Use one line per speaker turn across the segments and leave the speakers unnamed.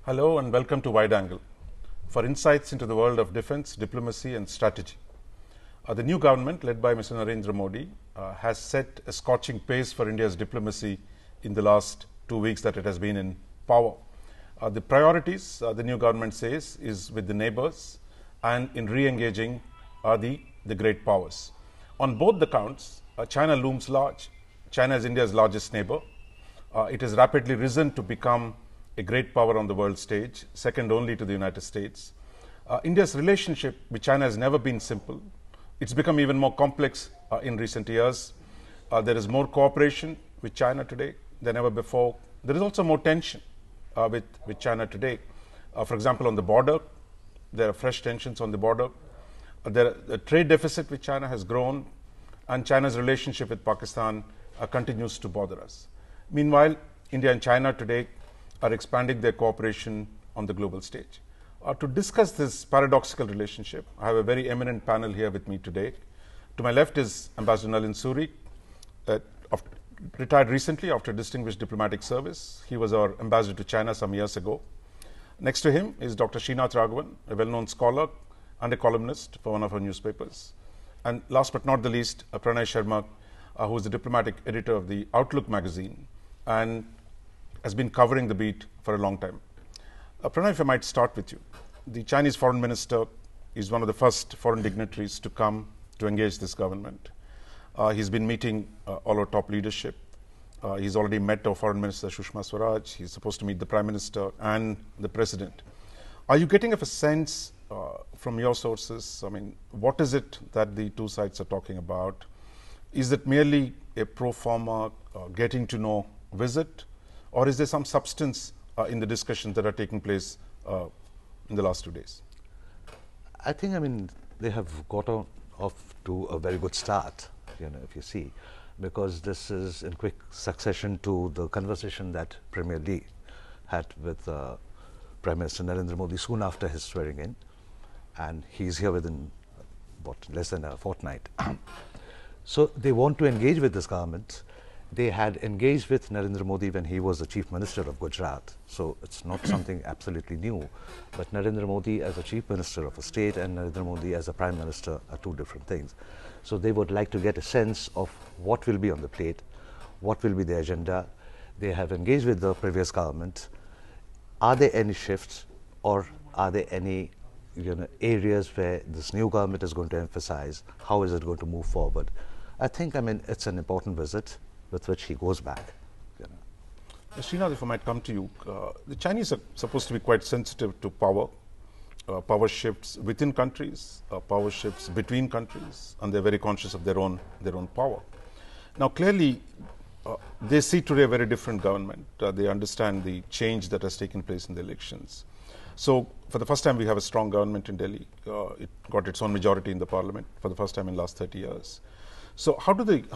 Hello and welcome to Wide Angle for insights into the world of defense, diplomacy and strategy. The new government led by Mr. Narendra Modi has set a scorching pace for India's diplomacy in the last 2 weeks that it has been in power. The priorities, the new government says, is with the neighbors and in re-engaging the great powers. On both the counts, China looms large. China is India's largest neighbor. It has rapidly risen to become a great power on the world stage, second only to the United States. India's relationship with China has never been simple. It's become even more complex in recent years. There is more cooperation with China today than ever before. There is also more tension with China today. For example, on the border, there are fresh tensions on the border. The trade deficit with China has grown, and China's relationship with Pakistan continues to bother us. Meanwhile, India and China today are expanding their cooperation on the global stage. To discuss this paradoxical relationship, I have a very eminent panel here with me today. To my left is Ambassador Nalin Suri, retired recently after distinguished diplomatic service. He was our ambassador to China some years ago. Next to him is Dr. Srinath Raghavan, a well-known scholar and a columnist for one of our newspapers. And last but not the least, Pranay Sharma, who is the diplomatic editor of the Outlook magazine and has been covering the beat for a long time. Pranay, if I might start with you. The Chinese foreign minister is one of the first foreign dignitaries to come to engage this government. He's been meeting all our top leadership. He's already met our foreign minister, Sushma Swaraj. He's supposed to meet the prime minister and the president. Are you getting a sense from your sources? I mean, what is it that the two sides are talking about? Is it merely a pro forma getting to know visit, or is there some substance in the discussions that are taking place in the last 2 days?
I think, they have got off to a very good start, if you see, because this is in quick succession to the conversation that Premier Lee had with Prime Minister Narendra Modi soon after his swearing in, and he's here within, less than a fortnight. So they want to engage with this government. They had engaged with Narendra Modi when he was the Chief Minister of Gujarat. So it's not something absolutely new. But Narendra Modi as a Chief Minister of a state and Narendra Modi as a Prime Minister are two different things. So they would like to get a sense of what will be on the plate, what will be the agenda. They have engaged with the previous government. Are there any shifts, or are there any areas where this new government is going to emphasize? How is it going to move forward? I think, it's an important visit with which he goes back.
Srinath, if I might come to you, the Chinese are supposed to be quite sensitive to power, power shifts within countries, power shifts between countries, and they're very conscious of their own power. Now, clearly, they see today a very different government. They understand the change that has taken place in the elections. So, for the first time, we have a strong government in Delhi. It got its own majority in the parliament for the first time in the last 30 years. So how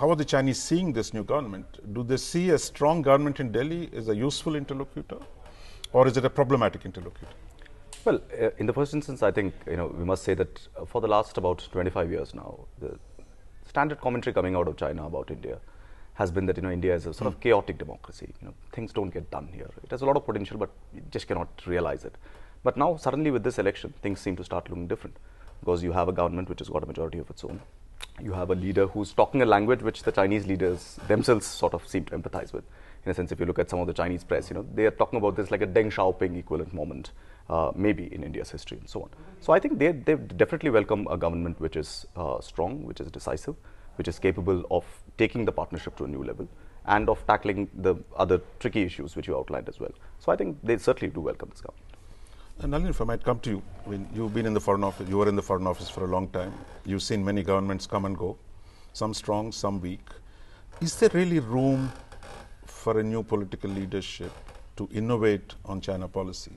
are the Chinese seeing this new government? Do they see a strong government in Delhi as a useful interlocutor, or is it a problematic interlocutor?
Well, in the first instance, I think we must say that for the last about 25 years now, the standard commentary coming out of China about India has been that India is a sort of chaotic democracy. Things don't get done here. It has a lot of potential, but you just cannot realize it. But now, suddenly, with this election, things seem to start looking different, because you have a government which has got a majority of its own. You have a leader who's talking a language which the Chinese leaders themselves sort of seem to empathize with. In a sense, if you look at some of the Chinese press, they are talking about this like a Deng Xiaoping equivalent moment, maybe in India's history and so on. So I think they definitely welcome a government which is strong, which is decisive, which is capable of taking the partnership to a new level and of tackling the other tricky issues which you outlined as well. So I think they certainly do welcome this government.
And Nalin, if I might come to you, you've been in the foreign office, you were in the foreign office for a long time. You've seen many governments come and go, some strong, some weak. Is there really room for a new political leadership to innovate on China policy?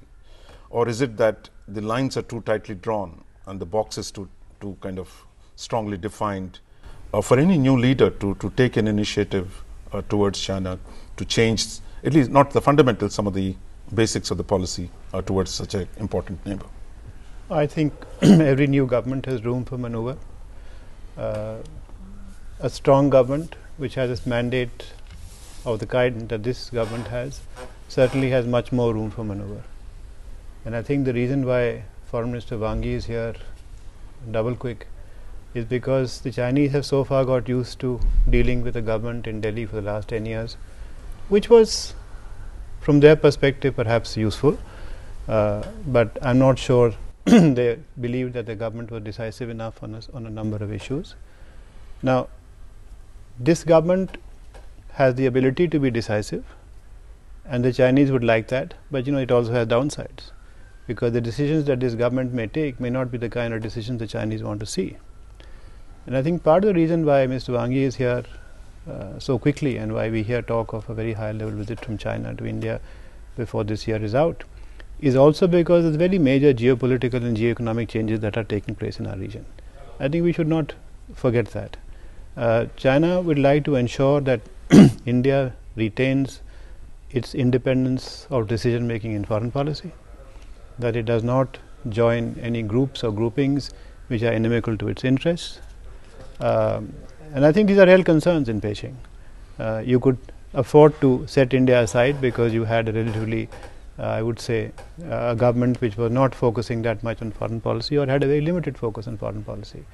Or is it that the lines are too tightly drawn and the box is too kind of strongly defined for any new leader to take an initiative towards China to change, at least not the fundamentals, some of the basics of the policy towards such an important neighbor?
I think every new government has room for maneuver. A strong government which has its mandate of the kind that this government has certainly has much more room for maneuver. And I think the reason why Foreign Minister Wang Yi is here double quick is because the Chinese have so far got used to dealing with the government in Delhi for the last 10 years, which was from their perspective perhaps useful, but I'm not sure they believed that the government was decisive enough on a number of issues. Now, this government has the ability to be decisive, and the Chinese would like that, but it also has downsides, because the decisions that this government may take may not be the kind of decisions the Chinese want to see. And I think part of the reason why Mr. Wang Yi is here so quickly, and why we hear talk of a very high level visit from China to India before this year is out, is also because of the very major geopolitical and geoeconomic changes that are taking place in our region. I think we should not forget that. China would like to ensure that India retains its independence of decision making in foreign policy, that it does not join any groups or groupings which are inimical to its interests. And I think these are real concerns in Beijing. You could afford to set India aside because you had a relatively, I would say, a government which was not focusing that much on foreign policy, or had a very limited focus on foreign policy.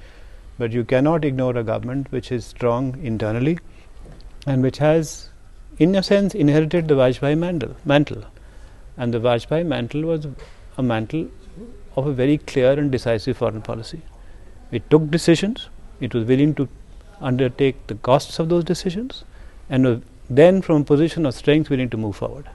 But you cannot ignore a government which is strong internally and which has, in a sense, inherited the Vajpayee mantle. And the Vajpayee mantle was a mantle of a very clear and decisive foreign policy. It took decisions, it was willing to undertake the costs of those decisions, and then from a position of strength willing to move forward.